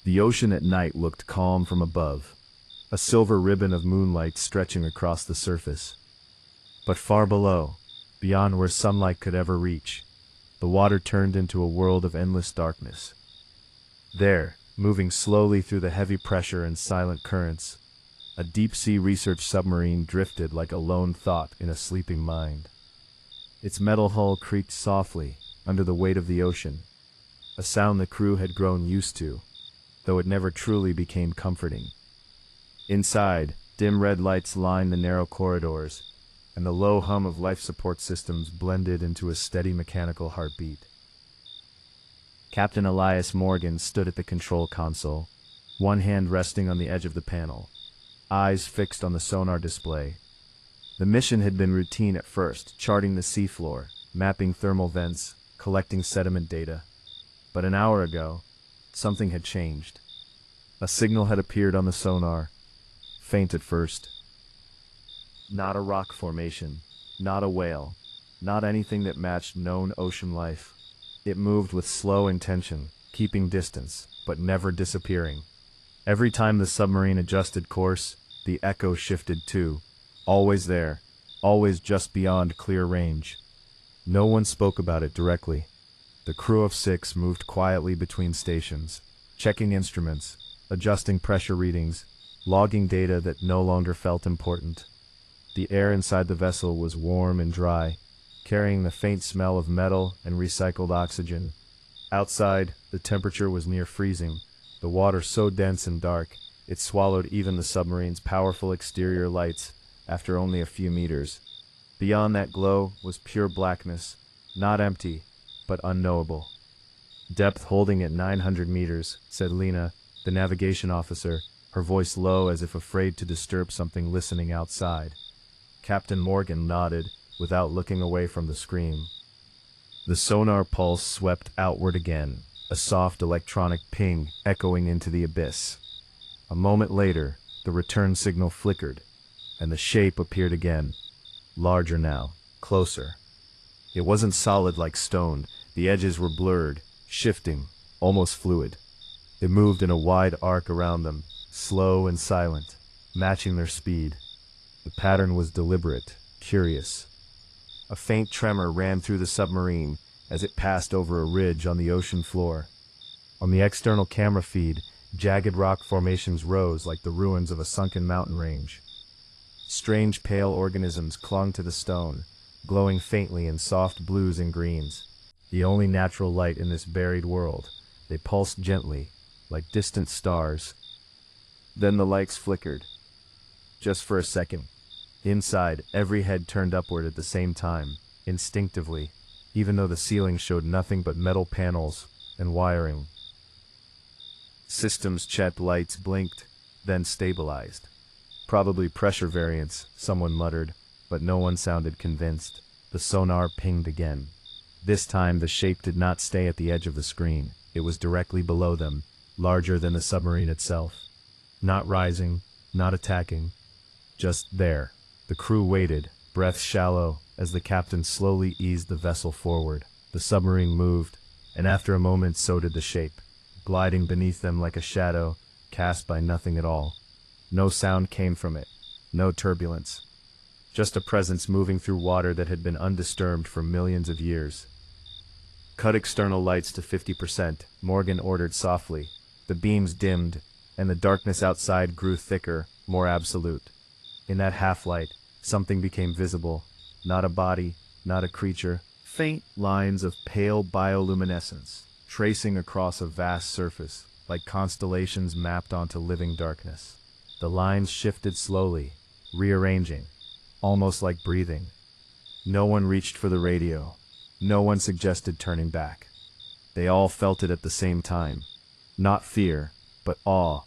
The ocean at night looked calm from above, a silver ribbon of moonlight stretching across the surface. But far below, beyond where sunlight could ever reach, the water turned into a world of endless darkness. There, moving slowly through the heavy pressure and silent currents, a deep-sea research submarine drifted like a lone thought in a sleeping mind. Its metal hull creaked softly under the weight of the ocean, a sound the crew had grown used to, though it never truly became comforting. Inside, dim red lights lined the narrow corridors, and the low hum of life support systems blended into a steady mechanical heartbeat. Captain Elias Morgan stood at the control console, one hand resting on the edge of the panel, eyes fixed on the sonar display. The mission had been routine at first, charting the seafloor, mapping thermal vents, collecting sediment data. But an hour ago, something had changed. A signal had appeared on the sonar, faint at first. Not a rock formation, not a whale, not anything that matched known ocean life. It moved with slow intention, keeping distance, but never disappearing. Every time the submarine adjusted course, the echo shifted too, always there, always just beyond clear range. No one spoke about it directly. The crew of 6 moved quietly between stations, checking instruments, adjusting pressure readings, logging data that no longer felt important. The air inside the vessel was warm and dry, carrying the faint smell of metal and recycled oxygen. Outside, the temperature was near freezing, the water so dense and dark, it swallowed even the submarine's powerful exterior lights after only a few meters. Beyond that glow was pure blackness, not empty, but unknowable. "Depth holding at 900 meters, said Lena, the navigation officer, her voice low as if afraid to disturb something listening outside. Captain Morgan nodded, without looking away from the screen. The sonar pulse swept outward again, a soft electronic ping echoing into the abyss. A moment later, the return signal flickered, and the shape appeared again, larger now, closer. It wasn't solid like stone, the edges were blurred, shifting, almost fluid. It moved in a wide arc around them, slow and silent, matching their speed. The pattern was deliberate, curious. A faint tremor ran through the submarine as it passed over a ridge on the ocean floor. On the external camera feed, jagged rock formations rose like the ruins of a sunken mountain range. Strange pale organisms clung to the stone, glowing faintly in soft blues and greens, the only natural light in this buried world. They pulsed gently, like distant stars. Then the lights flickered. Just for a second. Inside, every head turned upward at the same time, instinctively, even though the ceiling showed nothing but metal panels and wiring. Systems checked, lights blinked, then stabilized. Probably pressure variance, someone muttered, but no one sounded convinced. The sonar pinged again. This time the shape did not stay at the edge of the screen. It was directly below them, larger than the submarine itself. Not rising, not attacking, just there. The crew waited, breath shallow, as the captain slowly eased the vessel forward. The submarine moved, and after a moment so did the shape, gliding beneath them like a shadow, cast by nothing at all. No sound came from it, no turbulence. Just a presence moving through water that had been undisturbed for millions of years. "Cut external lights to 50%, Morgan ordered softly. The beams dimmed, and the darkness outside grew thicker, more absolute. In that half-light, something became visible. Not a body, not a creature. Faint lines of pale bioluminescence, tracing across a vast surface, like constellations mapped onto living darkness. The lines shifted slowly, rearranging, almost like breathing. No one reached for the radio. No one suggested turning back. They all felt it at the same time. Not fear, but awe.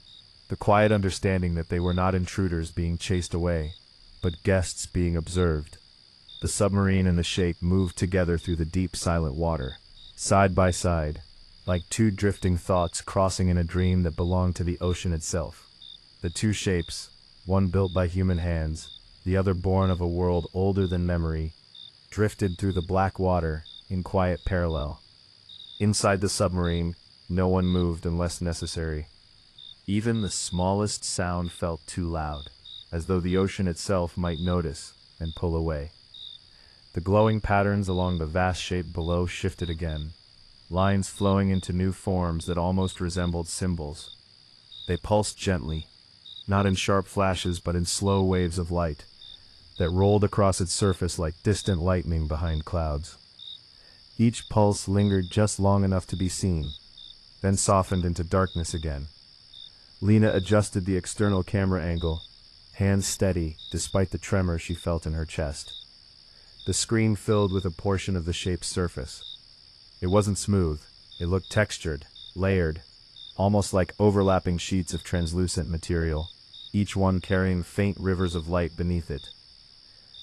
The quiet understanding that they were not intruders being chased away, but guests being observed. The submarine and the shape moved together through the deep, silent water, side by side, like two drifting thoughts crossing in a dream that belonged to the ocean itself. The two shapes, one built by human hands, the other born of a world older than memory, drifted through the black water in quiet parallel. Inside the submarine, no one moved unless necessary. Even the smallest sound felt too loud, as though the ocean itself might notice and pull away. The glowing patterns along the vast shape below shifted again, lines flowing into new forms that almost resembled symbols. They pulsed gently, not in sharp flashes but in slow waves of light that rolled across its surface like distant lightning behind clouds. Each pulse lingered just long enough to be seen, then softened into darkness again. Lena adjusted the external camera angle, hands steady despite the tremor she felt in her chest. The screen filled with a portion of the shape's surface. It wasn't smooth, it looked textured, layered, almost like overlapping sheets of translucent material, each one carrying faint rivers of light beneath it.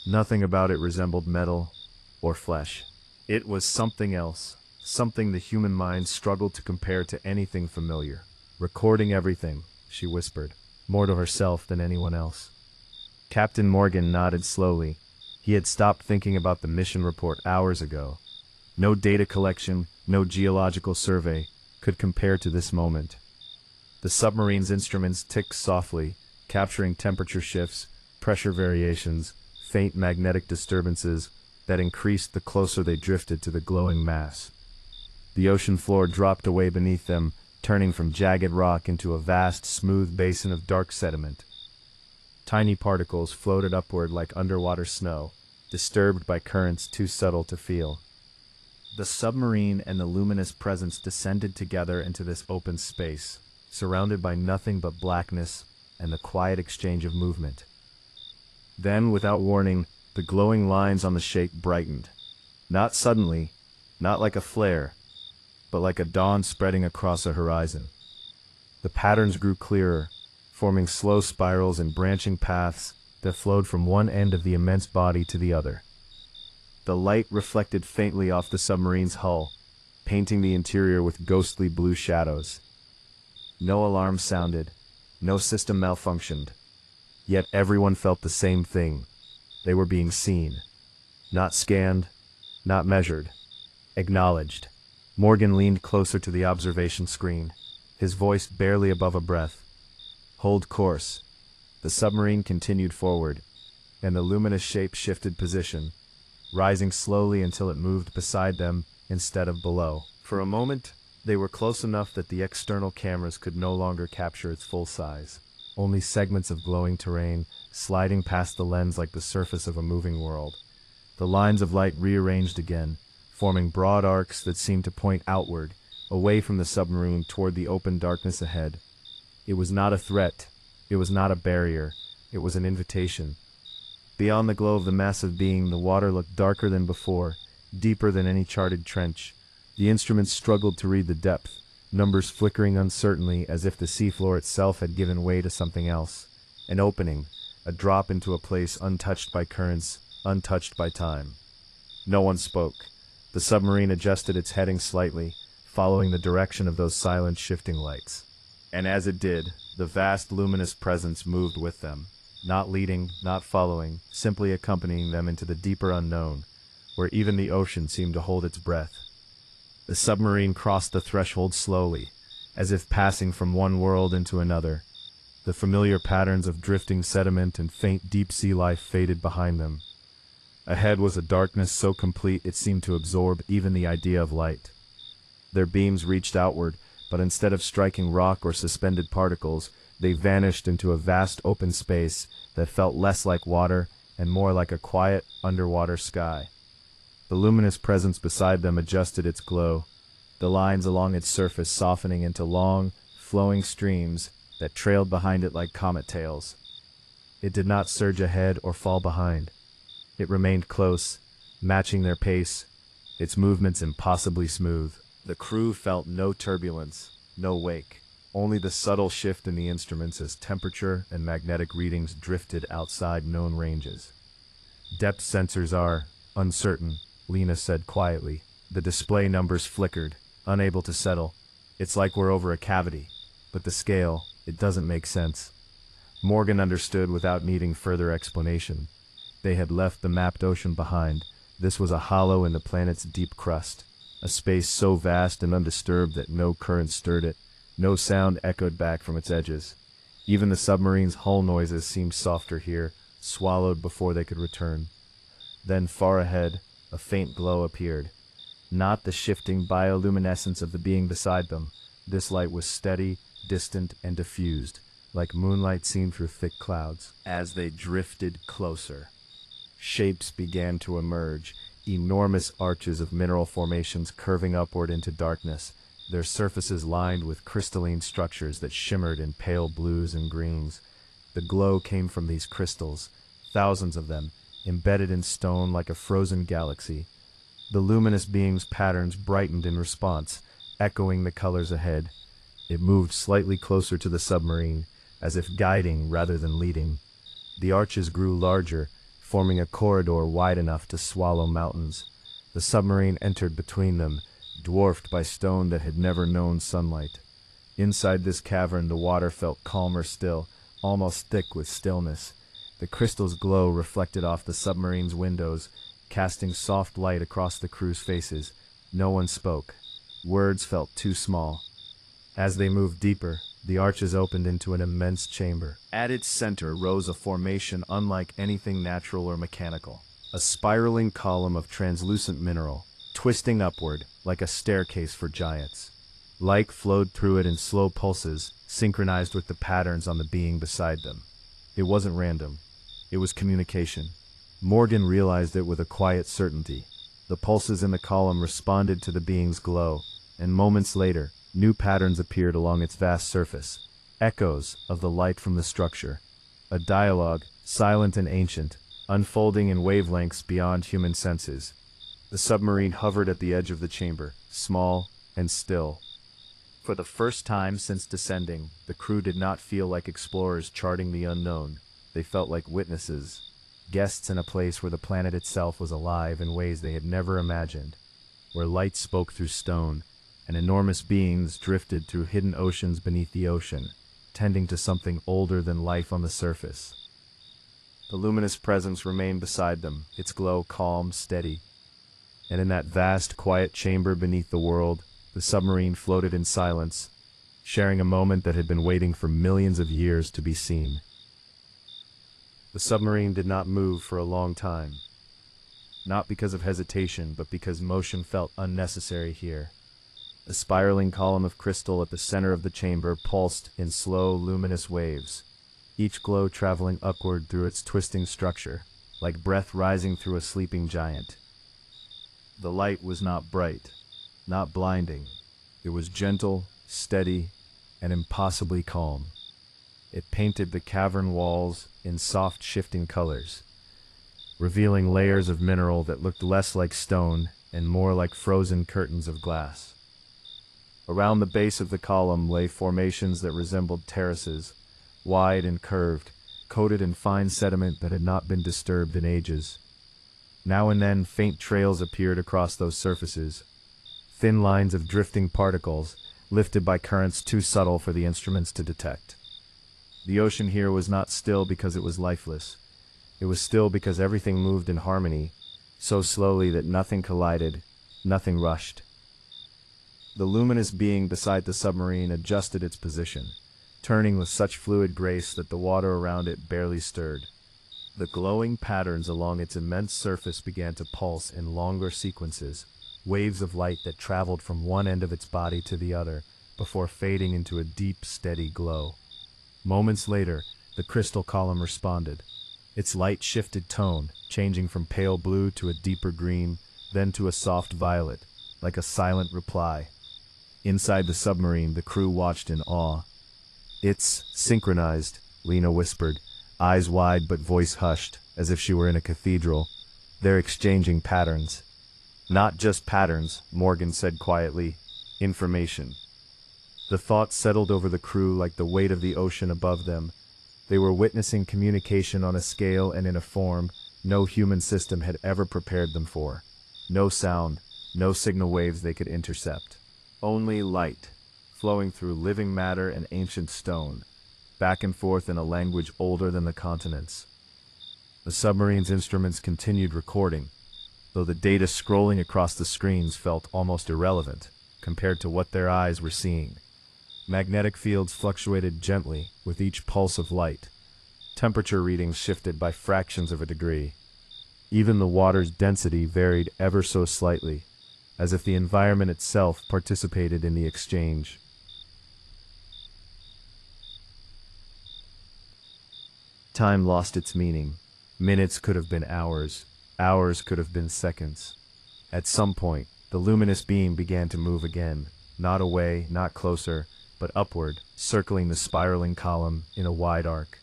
Nothing about it resembled metal or flesh. It was something else, something the human mind struggled to compare to anything familiar. Recording everything, she whispered, more to herself than anyone else. Captain Morgan nodded slowly. He had stopped thinking about the mission report hours ago. No data collection, no geological survey could compare to this moment. The submarine's instruments ticked softly, capturing temperature shifts, pressure variations, faint magnetic disturbances that increased the closer they drifted to the glowing mass. The ocean floor dropped away beneath them, turning from jagged rock into a vast, smooth basin of dark sediment. Tiny particles floated upward like underwater snow, disturbed by currents too subtle to feel. The submarine and the luminous presence descended together into this open space, surrounded by nothing but blackness and the quiet exchange of movement. Then, without warning, the glowing lines on the shape brightened. Not suddenly, not like a flare, but like a dawn spreading across a horizon. The patterns grew clearer, forming slow spirals and branching paths that flowed from one end of the immense body to the other. The light reflected faintly off the submarine's hull, painting the interior with ghostly blue shadows. No alarm sounded, no system malfunctioned. Yet everyone felt the same thing. They were being seen. Not scanned, not measured. Acknowledged. Morgan leaned closer to the observation screen, his voice barely above a breath. Hold course. The submarine continued forward, and the luminous shape shifted position, rising slowly until it moved beside them instead of below. For a moment, they were close enough that the external cameras could no longer capture its full size. Only segments of glowing terrain, sliding past the lens like the surface of a moving world. The lines of light rearranged again, forming broad arcs that seemed to point outward, away from the submarine toward the open darkness ahead. It was not a threat. It was not a barrier. It was an invitation. Beyond the glow of the massive being, the water looked darker than before, deeper than any charted trench. The instruments struggled to read the depth, numbers flickering uncertainly as if the seafloor itself had given way to something else. An opening, a drop into a place untouched by currents, untouched by time. No one spoke. The submarine adjusted its heading slightly, following the direction of those silent shifting lights. And as it did, the vast luminous presence moved with them, not leading, not following, simply accompanying them into the deeper unknown, where even the ocean seemed to hold its breath. The submarine crossed the threshold slowly, as if passing from one world into another. The familiar patterns of drifting sediment and faint deep-sea life faded behind them. Ahead was a darkness so complete it seemed to absorb even the idea of light. Their beams reached outward, but instead of striking rock or suspended particles, they vanished into a vast open space that felt less like water and more like a quiet, underwater sky. The luminous presence beside them adjusted its glow, the lines along its surface softening into long, flowing streams that trailed behind it like comet tails. It did not surge ahead or fall behind. It remained close, matching their pace, its movements impossibly smooth. The crew felt no turbulence, no wake, only the subtle shift in the instruments as temperature and magnetic readings drifted outside known ranges. Depth sensors are uncertain, Lena said quietly. The display numbers flickered, unable to settle. It's like we're over a cavity, but the scale, it doesn't make sense. Morgan understood without needing further explanation. They had left the mapped ocean behind. This was a hollow in the planet's deep crust, a space so vast and undisturbed that no current stirred it, No sound echoed back from its edges. Even the submarine's hull noises seemed softer here, swallowed before they could return. Then, far ahead, a faint glow appeared. Not the shifting bioluminescence of the being beside them. This light was steady, distant, and diffused, like moonlight seen through thick clouds. As they drifted closer, shapes began to emerge, enormous arches of mineral formations curving upward into darkness, their surfaces lined with crystalline structures that shimmered in pale blues and greens. The glow came from these crystals, thousands of them, embedded in stone like a frozen galaxy. The luminous being's patterns brightened in response, echoing the colors ahead. It moved slightly closer to the submarine, as if guiding rather than leading. The arches grew larger, forming a corridor wide enough to swallow mountains. The submarine entered between them, dwarfed by stone that had never known sunlight. Inside this cavern, the water felt calmer still, almost thick with stillness. The crystal's glow reflected off the submarine's windows, casting soft light across the crew's faces. No one spoke. Words felt too small. As they moved deeper, the arches opened into an immense chamber. At its center rose a formation unlike anything natural or mechanical. A spiraling column of translucent mineral, twisting upward like a staircase for giants. Light flowed through it in slow pulses, synchronized with the patterns on the being beside them. It wasn't random. It was communication. Morgan realized it with a quiet certainty. The pulses in the column responded to the being's glow, and moments later, new patterns appeared along its vast surface, echoes of the light from the structure. A dialogue, silent and ancient, unfolding in wavelengths beyond human senses. The submarine hovered at the edge of the chamber, small and still. For the first time since descending, the crew did not feel like explorers charting the unknown. They felt like witnesses, guests in a place where the planet itself was alive in ways they had never imagined, where light spoke through stone, and enormous beings drifted through hidden oceans beneath the ocean, tending to something older than life on the surface. The luminous presence remained beside them, its glow calm, steady. And in that vast, quiet chamber beneath the world, the submarine floated in silence, sharing a moment that had been waiting for millions of years to be seen. The submarine did not move for a long time. Not because of hesitation, but because motion felt unnecessary here. A spiraling column of crystal at the center of the chamber pulsed in slow, luminous waves, each glow traveling upward through its twisting structure, like breath rising through a sleeping giant. The light was not bright, not blinding. It was gentle, steady, and impossibly calm. It painted the cavern walls in soft, shifting colors, revealing layers of mineral that looked less like stone and more like frozen curtains of glass. Around the base of the column lay formations that resembled terraces, wide and curved, coated in fine sediment that had not been disturbed in ages. Now and then, faint trails appeared across those surfaces, thin lines of drifting particles, lifted by currents too subtle for the instruments to detect. The ocean here was not still because it was lifeless. It was still because everything moved in harmony, so slowly that nothing collided, nothing rushed. The luminous being beside the submarine adjusted its position, turning with such fluid grace that the water around it barely stirred. The glowing patterns along its immense surface began to pulse in longer sequences, waves of light that traveled from one end of its body to the other, before fading into a deep, steady glow. Moments later, the crystal column responded. Its light shifted tone, changing from pale blue to a deeper green, then to a soft violet, like a silent reply. Inside the submarine, the crew watched in awe. "It's synchronized," Lena whispered, eyes wide but voice hushed, as if she were in a cathedral. "They're exchanging patterns." "Not just patterns," Morgan said quietly. "Information." The thought settled over the crew like the weight of the ocean above them. They were witnessing communication on a scale and in a form no human system had ever prepared them for. No sound, no signal waves they could intercept. Only light, flowing through living matter and ancient stone, back and forth in a language older than the continents. The submarine's instruments continued recording, though the data scrolling across the screens felt almost irrelevant compared to what their eyes were seeing. Magnetic fields fluctuated gently with each pulse of light. Temperature readings shifted by fractions of a degree. Even the water's density varied ever so slightly, as if the environment itself participated in the exchange. Time lost its meaning. Minutes could have been hours. Hours could have been seconds. At some point, the luminous beam began to move again, not away, not closer, but upward, circling the spiraling column in a wide arc.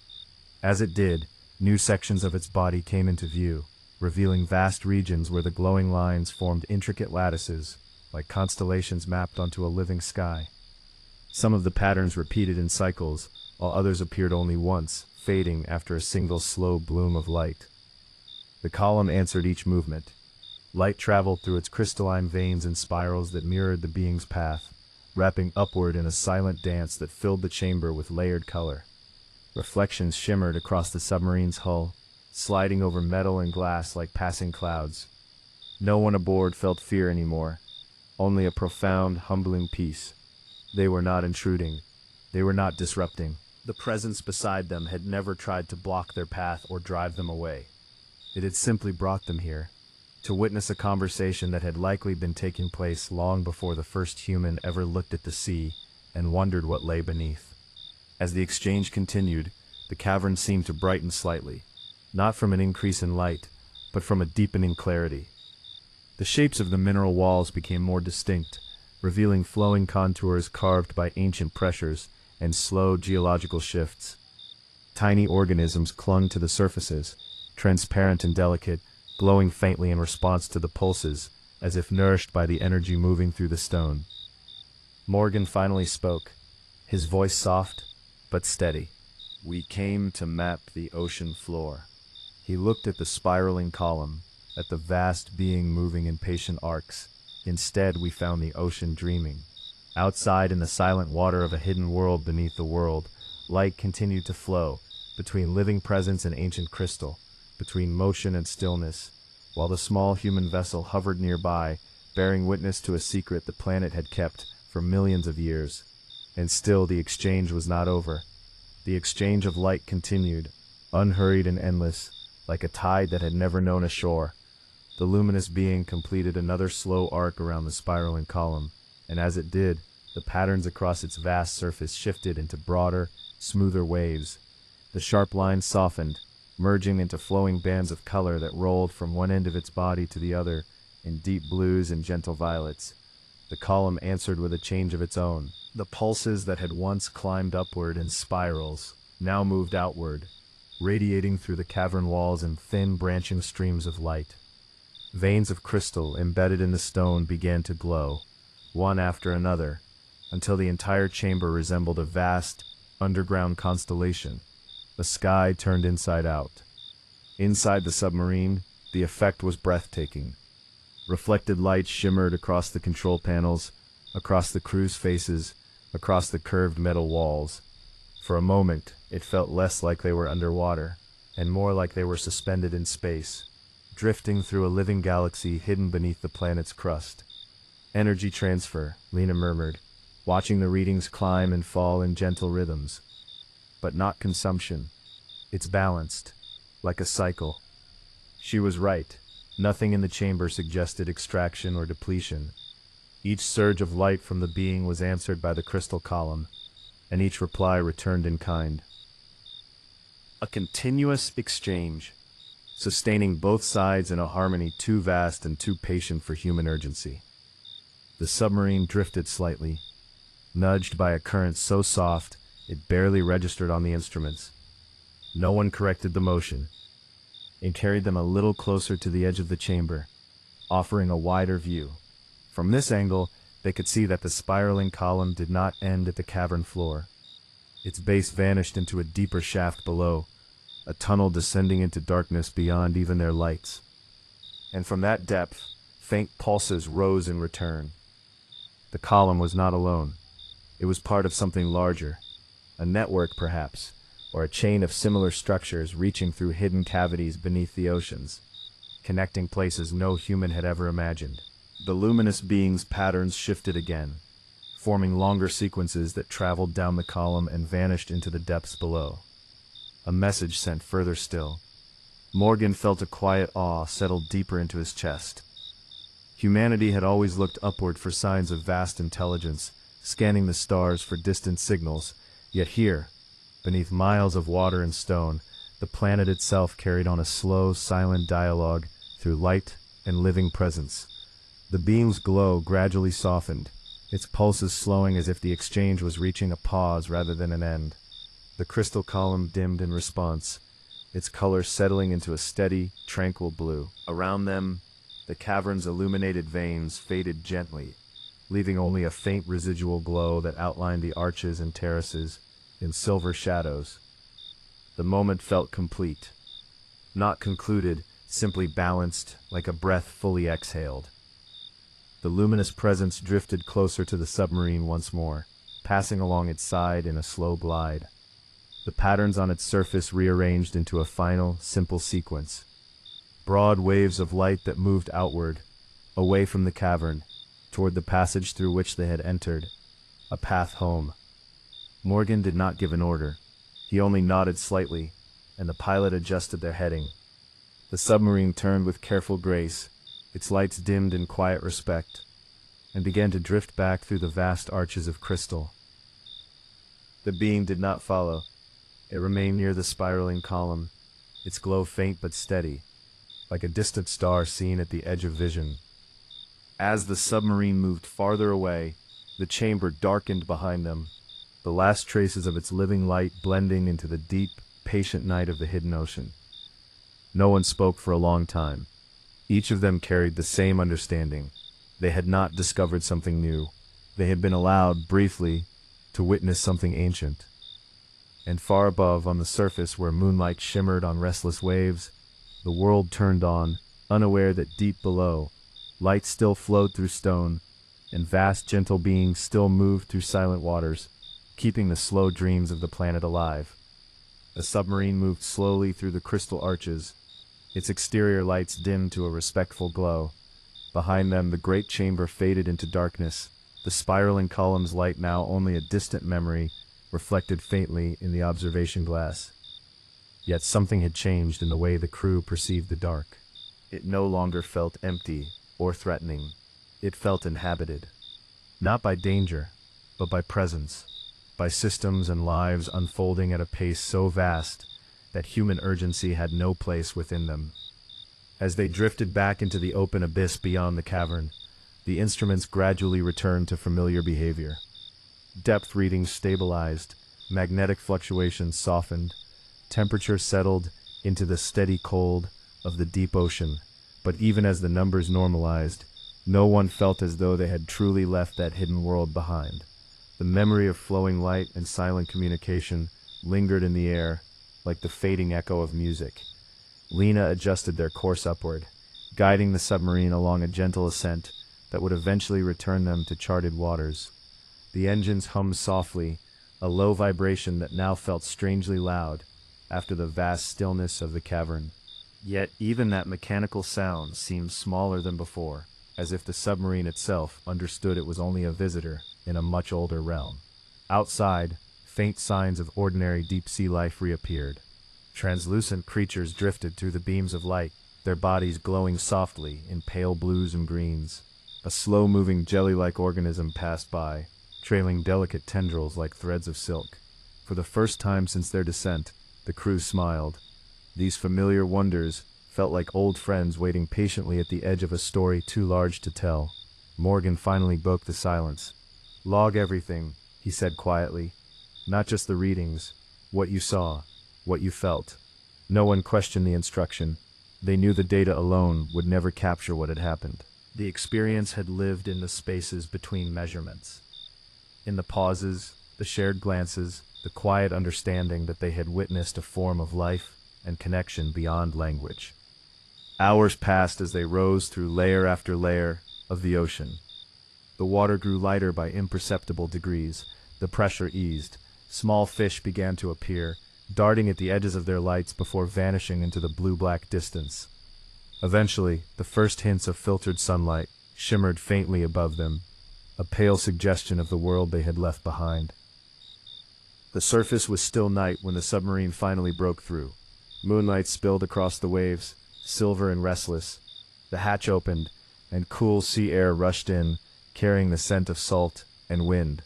As it did, new sections of its body came into view, revealing vast regions where the glowing lines formed intricate lattices, like constellations mapped onto a living sky. Some of the patterns repeated in cycles, while others appeared only once, fading after a single slow bloom of light. The column answered each movement. Light traveled through its crystalline veins and spirals that mirrored the being's path, wrapping upward in a silent dance that filled the chamber with layered color. Reflections shimmered across the submarine's hull, sliding over metal and glass like passing clouds. No one aboard felt fear anymore, only a profound, humbling peace. They were not intruding. They were not disrupting. The presence beside them had never tried to block their path or drive them away. It had simply brought them here, to witness a conversation that had likely been taking place long before the first human ever looked at the sea and wondered what lay beneath. As the exchange continued, the cavern seemed to brighten slightly, not from an increase in light, but from a deepening clarity. The shapes of the mineral walls became more distinct, revealing flowing contours carved by ancient pressures and slow geological shifts. Tiny organisms clung to the surfaces, transparent and delicate, glowing faintly in response to the pulses, as if nourished by the energy moving through the stone. Morgan finally spoke, his voice soft but steady. "We came to map the ocean floor." He looked at the spiraling column, at the vast being moving in patient arcs. Instead, we found the ocean dreaming. Outside in the silent water of a hidden world beneath the world, light continued to flow, between living presence and ancient crystal, between motion and stillness, while the small human vessel hovered nearby, bearing witness to a secret the planet had kept for millions of years. And still the exchange was not over. The exchange of light continued, unhurried and endless, like a tide that had never known a shore. The luminous being completed another slow arc around the spiraling column, and as it did, the patterns across its vast surface shifted into broader, smoother waves. The sharp lines softened, merging into flowing bands of color that rolled from one end of its body to the other in deep blues and gentle violets. The column answered with a change of its own. The pulses that had once climbed upward in spirals now moved outward, radiating through the cavern walls in thin branching streams of light. Veins of crystal embedded in the stone began to glow, one after another, until the entire chamber resembled a vast, underground constellation. The sky turned inside out. Inside the submarine, the effect was breathtaking. Reflected light shimmered across the control panels, across the crew's faces, across the curved metal walls. For a moment, it felt less like they were underwater, and more like they were suspended in space, drifting through a living galaxy hidden beneath the planet's crust. "Energy transfer," Lena murmured, watching the readings climb and fall in gentle rhythms. But not consumption. It's balanced, like a cycle. She was right. Nothing in the chamber suggested extraction or depletion. Each surge of light from the being was answered by the crystal column, and each reply returned in kind. A continuous exchange, sustaining both sides in a harmony too vast and too patient for human urgency. The submarine drifted slightly, nudged by a current so soft it barely registered on the instruments. No one corrected the motion. It carried them a little closer to the edge of the chamber, offering a wider view. From this angle, they could see that the spiraling column did not end at the cavern floor. Its base vanished into a deeper shaft below, a tunnel descending into darkness beyond even their lights. And from that depth, faint pulses rose in return. The column was not alone. It was part of something larger, a network perhaps, or a chain of similar structures reaching through hidden cavities beneath the oceans, connecting places no human had ever imagined. The luminous being's patterns shifted again. forming longer sequences that traveled down the column and vanished into the depths below. A message sent further still. Morgan felt a quiet awe settle deeper into his chest. Humanity had always looked upward for signs of vast intelligence, scanning the stars for distant signals, yet here, beneath miles of water and stone, the planet itself carried on a slow, silent dialogue through light and living presence. The beam's glow gradually softened, its pulses slowing as if the exchange was reaching a pause rather than an end. The crystal column dimmed in response, its color settling into a steady, tranquil blue. Around them, the cavern's illuminated veins faded gently, leaving only a faint residual glow that outlined the arches and terraces in silver shadows. The moment felt complete. Not concluded, simply balanced, like a breath fully exhaled. The luminous presence drifted closer to the submarine once more, passing along its side in a slow glide. The patterns on its surface rearranged into a final, simple sequence. Broad waves of light that moved outward, away from the cavern, toward the passage through which they had entered, a path home. Morgan did not give an order. He only nodded slightly, and the pilot adjusted their heading. The submarine turned with careful grace, its lights dimmed in quiet respect, and began to drift back through the vast arches of crystal. The beam did not follow. It remained near the spiraling column, its glow faint but steady, like a distant star seen at the edge of vision. As the submarine moved farther away, the chamber darkened behind them, the last traces of its living light blending into the deep, patient night of the hidden ocean. No one spoke for a long time. Each of them carried the same understanding. They had not discovered something new. They had been allowed, briefly, to witness something ancient. And far above, on the surface where moonlight shimmered on restless waves, the world turned on, unaware that deep below, light still flowed through stone, and vast gentle beings still moved through silent waters, keeping the slow dreams of the planet alive. The submarine moved slowly through the crystal arches, its exterior lights dimmed to a respectful glow. Behind them, the great chamber faded into darkness, the spiraling column's light now only a distant memory, reflected faintly in the observation glass. Yet something had changed in the way the crew perceived the dark. It no longer felt empty or threatening. It felt inhabited. Not by danger, but by presence, by systems and lives unfolding at a pace so vast that human urgency had no place within them. As they drifted back into the open abyss beyond the cavern, the instruments gradually returned to familiar behavior. Depth readings stabilized, magnetic fluctuations softened, temperature settled into the steady cold of the deep ocean. But even as the numbers normalized, no one felt as though they had truly left that hidden world behind. The memory of flowing light and silent communication lingered in the air, like the fading echo of music. Lena adjusted their course upward, guiding the submarine along a gentle ascent that would eventually return them to charted waters. The engines hummed softly, a low vibration that now felt strangely loud after the vast stillness of the cavern. Yet even that mechanical sound seemed smaller than before, as if the submarine itself understood it was only a visitor in a much older realm. Outside, faint signs of ordinary deep-sea life reappeared. Translucent creatures drifted through the beams of light, their bodies glowing softly in pale blues and greens. A slow-moving jelly-like organism passed by, trailing delicate tendrils like threads of silk. For the first time since their descent, the crew smiled. These familiar wonders felt like old friends waiting patiently at the edge of a story too large to tell. Morgan finally broke the silence. "Log everything," he said quietly. "Not just the readings, what you saw, what you felt." No one questioned the instruction. They knew the data alone would never capture what had happened. The experience had lived in the spaces between measurements. In the pauses, the shared glances, the quiet understanding that they had witnessed a form of life and connection beyond language. Hours passed as they rose through layer after layer of the ocean. The water grew lighter by imperceptible degrees. The pressure eased. Small fish began to appear, darting at the edges of their lights before vanishing into the blue-black distance. Eventually, the first hints of filtered sunlight shimmered faintly above them, a pale suggestion of the world they had left behind. The surface was still night when the submarine finally broke through. Moonlight spilled across the waves, silver and restless. The hatch opened, and cool sea air rushed in, carrying the scent of salt and wind.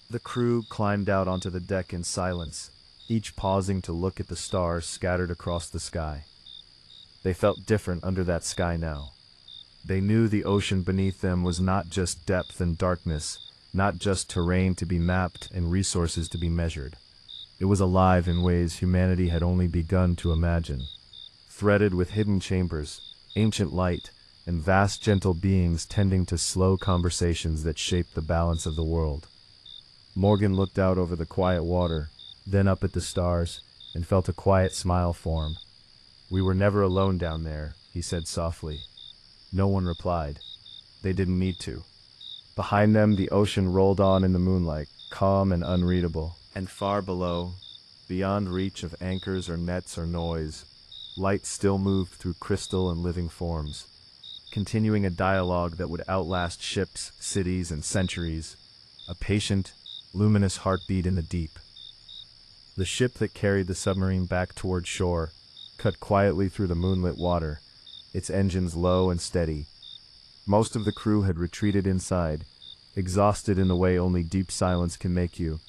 The crew climbed out onto the deck in silence, each pausing to look at the stars scattered across the sky. They felt different under that sky now. They knew the ocean beneath them was not just depth and darkness, not just terrain to be mapped and resources to be measured. It was alive in ways humanity had only begun to imagine. Threaded with hidden chambers, ancient light, and vast gentle beings tending to slow conversations that shaped the balance of the world. Morgan looked out over the quiet water, then up at the stars, and felt a quiet smile form. "We were never alone down there," he said softly. No one replied. They didn't need to. Behind them, the ocean rolled on in the moonlight, calm and unreadable. And far below, beyond reach of anchors or nets or noise, light still moved through crystal and living forms, continuing a dialogue that would outlast ships, cities, and centuries, a patient, luminous heartbeat in the deep. The ship that carried the submarine back toward shore cut quietly through the moonlit water, its engines low and steady. Most of the crew had retreated inside, exhausted in the way only deep silence can make you,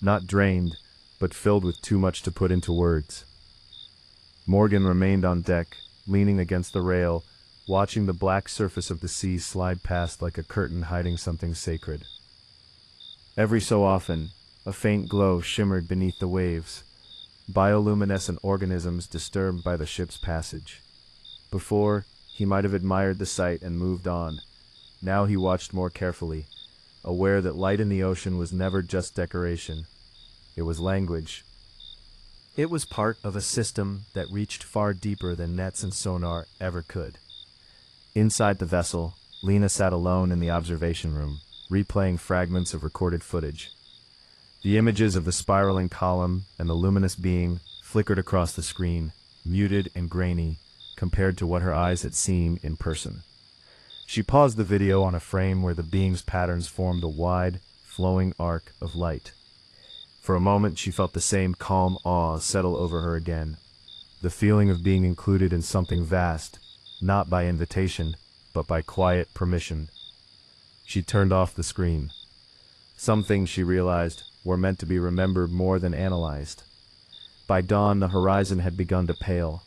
not drained, but filled with too much to put into words. Morgan remained on deck, leaning against the rail, watching the black surface of the sea slide past like a curtain hiding something sacred. Every so often, a faint glow shimmered beneath the waves, bioluminescent organisms disturbed by the ship's passage. Before, he might have admired the sight and moved on. Now he watched more carefully, aware that light in the ocean was never just decoration. It was language. It was part of a system that reached far deeper than nets and sonar ever could. Inside the vessel, Lena sat alone in the observation room, replaying fragments of recorded footage. The images of the spiraling column and the luminous being flickered across the screen, muted and grainy, compared to what her eyes had seen in person. She paused the video on a frame where the being's patterns formed a wide, flowing arc of light. For a moment she felt the same calm awe settle over her again, the feeling of being included in something vast, not by invitation, but by quiet permission. She turned off the screen. Some things, she realized, were meant to be remembered more than analyzed. By dawn, the horizon had begun to pale.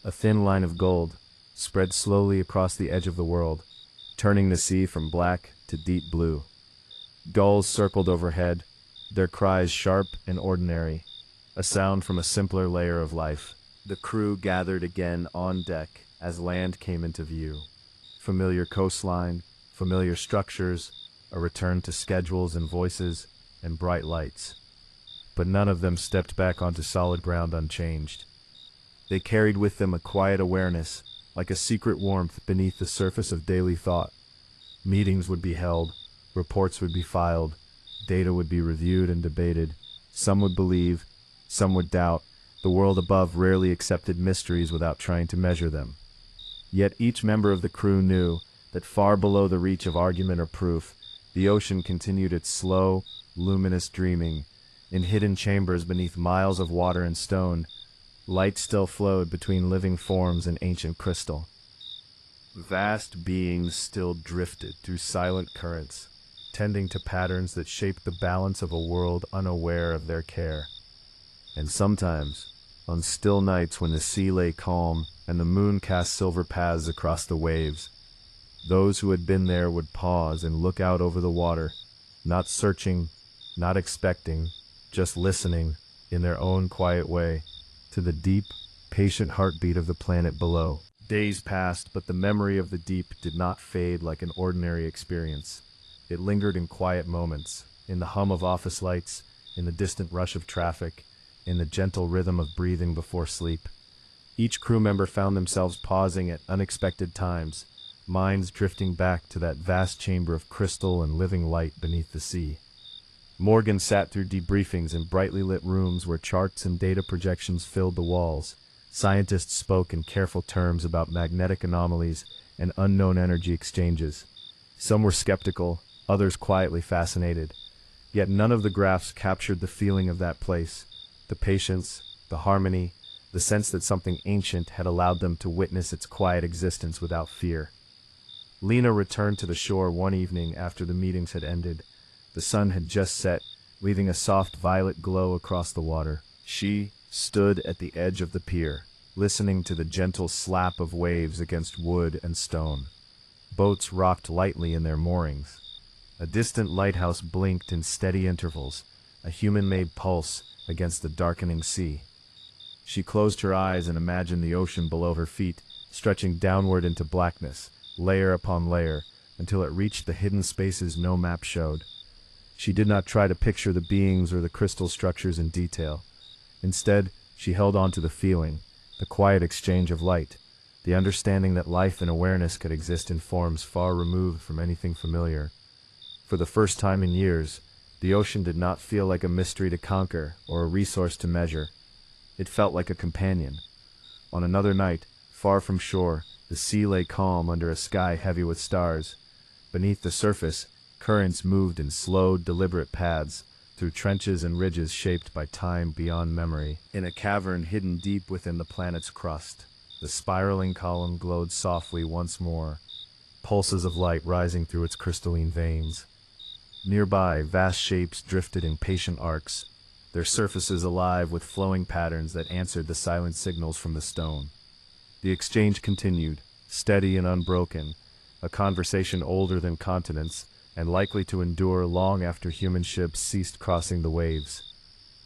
A thin line of gold spread slowly across the edge of the world, turning the sea from black to deep blue. Gulls circled overhead, their cries sharp and ordinary, a sound from a simpler layer of life. The crew gathered again on deck as land came into view. Familiar coastline, familiar structures, a return to schedules and voices, and bright lights. But none of them stepped back onto solid ground unchanged. They carried with them a quiet awareness, like a secret warmth beneath the surface of daily thought. Meetings would be held, reports would be filed, data would be reviewed and debated. Some would believe, some would doubt. The world above rarely accepted mysteries without trying to measure them. Yet each member of the crew knew that far below the reach of argument or proof, the ocean continued its slow, luminous dreaming. In hidden chambers beneath miles of water and stone, light still flowed between living forms and ancient crystal. Vast beings still drifted through silent currents, tending to patterns that shaped the balance of a world unaware of their care. And sometimes, on still nights when the sea lay calm and the moon cast silver paths across the waves, those who had been there would pause and look out over the water, not searching, not expecting, just listening, in their own quiet way, to the deep, patient heartbeat of the planet below. Days passed, but the memory of the deep did not fade like an ordinary experience. It lingered in quiet moments, in the hum of office lights, in the distant rush of traffic, in the gentle rhythm of breathing before sleep. Each crew member found themselves pausing at unexpected times, minds drifting back to that vast chamber of crystal and living light beneath the sea. Morgan sat through debriefings in brightly lit rooms where charts and data projections filled the walls. Scientists spoke in careful terms about magnetic anomalies and unknown energy exchanges. Some were skeptical, others quietly fascinated. Yet none of the graphs captured the feeling of that place, the patience, the harmony, the sense that something ancient had allowed them to witness its quiet existence without fear. Lena returned to the shore one evening after the meetings had ended. The sun had just set, leaving a soft violet glow across the water. She stood at the edge of the pier, listening to the gentle slap of waves against wood and stone. Boats rocked lightly in their moorings. A distant lighthouse blinked in steady intervals, a human-made pulse against the darkening sea. She closed her eyes and imagined the ocean below her feet, stretching downward into blackness, layer upon layer, until it reached the hidden spaces no map showed. She did not try to picture the beings or the crystal structures in detail. Instead, she held on to the feeling, the quiet exchange of light, the understanding that life and awareness could exist in forms far removed from anything familiar. For the first time in years, the ocean did not feel like a mystery to conquer or a resource to measure. It felt like a companion. On another night, far from shore, the sea lay calm under a sky heavy with stars. Beneath the surface, currents moved in slow, deliberate paths, through trenches and ridges shaped by time beyond memory. In a cavern hidden deep within the planet's crust, the spiraling column glowed softly once more, pulses of light rising through its crystalline veins. Nearby, vast shapes drifted in patient arcs, their surfaces alive with flowing patterns that answered the silent signals from the stone. The exchange continued, steady and unbroken, a conversation older than continents, and likely to endure long after human ships ceased crossing the waves.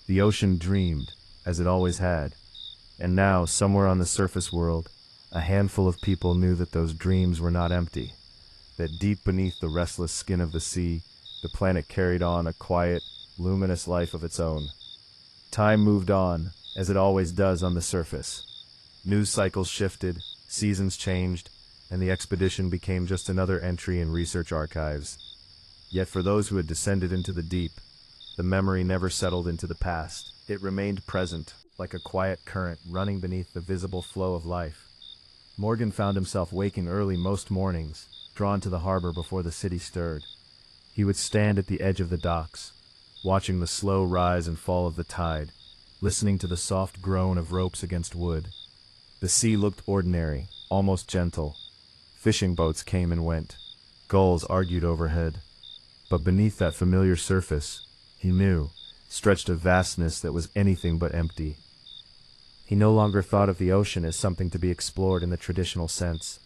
The ocean dreamed, as it always had, and now, somewhere on the surface world, a handful of people knew that those dreams were not empty, that deep beneath the restless skin of the sea, the planet carried on a quiet, luminous life of its own. Time moved on, as it always does on the surface. News cycles shifted, seasons changed, and the expedition became just another entry in research archives. Yet for those who had descended into the deep, the memory never settled into the past. It remained present, like a quiet current running beneath the visible flow of life. Morgan found himself waking early most mornings, drawn to the harbor before the city stirred. He would stand at the edge of the docks, watching the slow rise and fall of the tide, listening to the soft groan of ropes against wood. The sea looked ordinary, almost gentle. Fishing boats came and went. Gulls argued overhead. But beneath that familiar surface, he knew, stretched a vastness that was anything but empty. He no longer thought of the ocean as something to be explored in the traditional sense.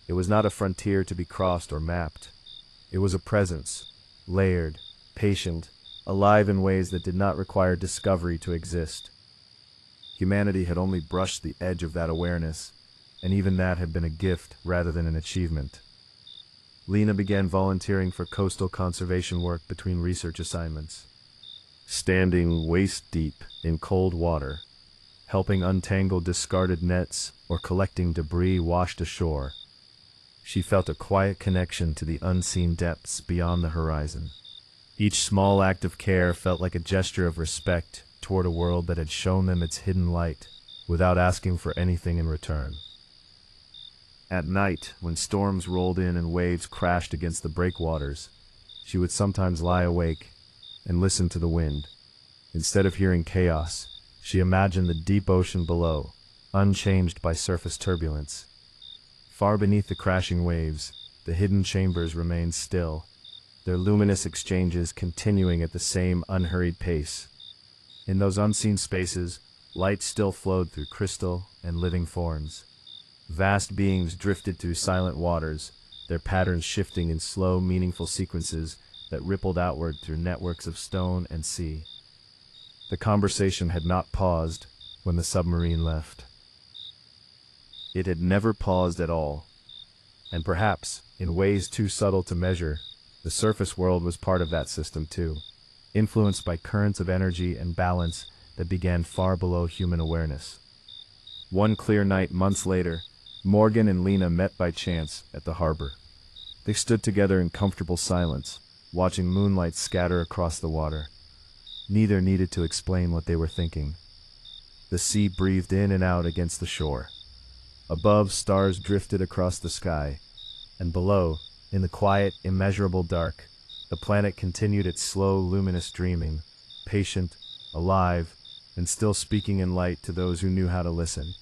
It was not a frontier to be crossed or mapped. It was a presence, layered, patient, alive in ways that did not require discovery to exist. Humanity had only brushed the edge of that awareness, and even that had been a gift rather than an achievement. Lena began volunteering for coastal conservation work between research assignments. Standing waist-deep in cold water, helping untangle discarded nets or collecting debris washed ashore, she felt a quiet connection to the unseen depths beyond the horizon. Each small act of care felt like a gesture of respect toward a world that had shown them its hidden light, without asking for anything in return. At night, when storms rolled in and waves crashed against the breakwaters, she would sometimes lie awake and listen to the wind. Instead of hearing chaos, she imagined the deep ocean below, unchanged by surface turbulence. Far beneath the crashing waves, the hidden chambers remained still, their luminous exchanges continuing at the same unhurried pace. In those unseen spaces, light still flowed through crystal and living forms. Vast beings drifted through silent waters, their patterns shifting in slow, meaningful sequences that rippled outward through networks of stone and sea. The conversation had not paused when the submarine left. It had never paused at all. And perhaps, in ways too subtle to measure, the surface world was part of that system too, influenced by currents of energy and balance that began far below human awareness. One clear night months later, Morgan and Lena met by chance at the harbor. They stood together in comfortable silence, watching moonlight scatter across the water. Neither needed to explain what they were thinking. The sea breathed in and out against the shore. Above, stars drifted across the sky, and below, in the quiet, immeasurable dark, The planet continued its slow, luminous dreaming, patient, alive, and still speaking in light to those who knew how to listen.